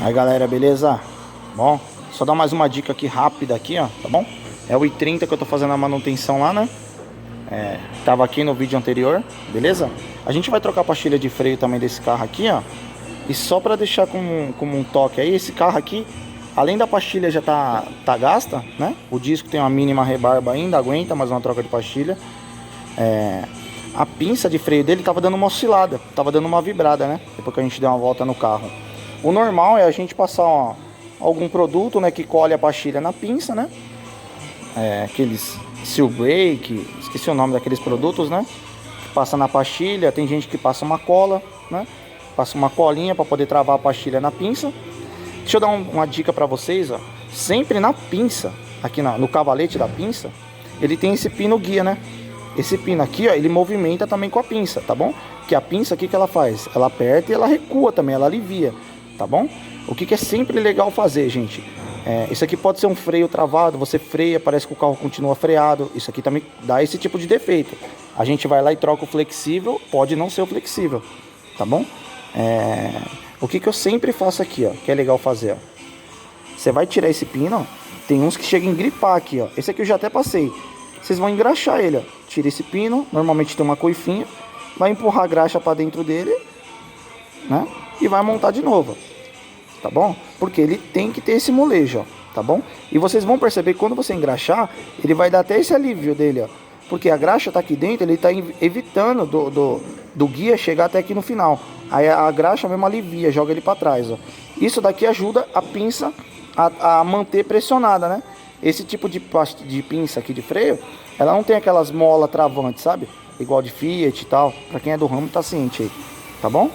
Aí galera, beleza? Bom, só dar mais uma dica aqui rápida aqui, ó, tá bom? É o i30 que eu tô fazendo a manutenção lá, né? Tava aqui no vídeo anterior, beleza? A gente vai trocar a pastilha de freio também desse carro aqui, ó. E só pra deixar como um toque aí, esse carro aqui, além da pastilha já tá gasta, né? O disco tem uma mínima rebarba ainda, aguenta mais uma troca de pastilha. A pinça de freio dele tava dando uma oscilada, tava dando uma vibrada, né? Depois que a gente deu uma volta no carro. O normal é a gente passar algum produto, né, que colhe a pastilha na pinça, né? Aqueles Seal Brake, esqueci o nome daqueles produtos, né? Que passa na pastilha, tem gente que passa uma cola, né? Passa uma colinha para poder travar a pastilha na pinça. Deixa eu dar uma dica para vocês, ó. Sempre na pinça, aqui no cavalete da pinça, ele tem esse pino guia, né? Esse pino aqui, ó, ele movimenta também com a pinça, tá bom? Que a pinça, o que ela faz? Ela aperta e ela recua também, ela alivia, tá bom? O que é sempre legal fazer, gente? Isso aqui pode ser um freio travado, você freia, parece que o carro continua freado. Isso aqui também dá esse tipo de defeito. A gente vai lá e troca o flexível, pode não ser o flexível, tá bom? O que eu sempre faço aqui, ó, que é legal fazer, ó. Você vai tirar esse pino, ó, tem uns que chegam a engripar aqui, ó. Esse aqui eu já até passei. Vocês vão engraxar ele, ó. Tira esse pino, normalmente tem uma coifinha, vai empurrar a graxa para dentro dele, né? E vai montar de novo, tá bom? Porque ele tem que ter esse molejo, ó, tá bom? E vocês vão perceber que quando você engraxar, ele vai dar até esse alívio dele, ó. Porque a graxa tá aqui dentro, ele tá evitando do guia chegar até aqui no final. Aí a graxa mesmo alivia, joga ele para trás, ó. Isso daqui ajuda a pinça a manter pressionada, né? Esse tipo de pinça aqui de freio, ela não tem aquelas molas travantes, sabe? Igual de Fiat e tal. Pra quem é do ramo tá ciente aí, tá bom?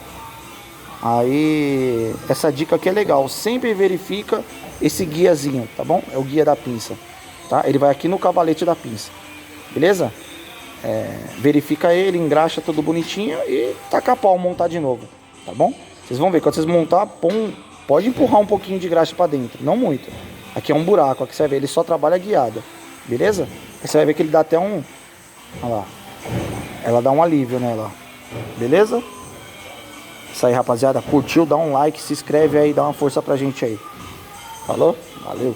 Aí, essa dica aqui é legal. Sempre verifica esse guiazinho, tá bom? É o guia da pinça, tá? Ele vai aqui no cavalete da pinça, beleza? Verifica ele, engraxa tudo bonitinho e taca a pau, montar de novo, tá bom? Vocês vão ver, quando vocês montar, pode empurrar um pouquinho de graxa pra dentro, não muito. Aqui é um buraco, aqui você vai ver, ele só trabalha guiada, beleza? Aí você vai ver que ele dá até olha lá, ela dá um alívio nela, beleza? Isso aí, rapaziada, curtiu, dá um like, se inscreve aí, dá uma força pra gente aí. Falou? Valeu!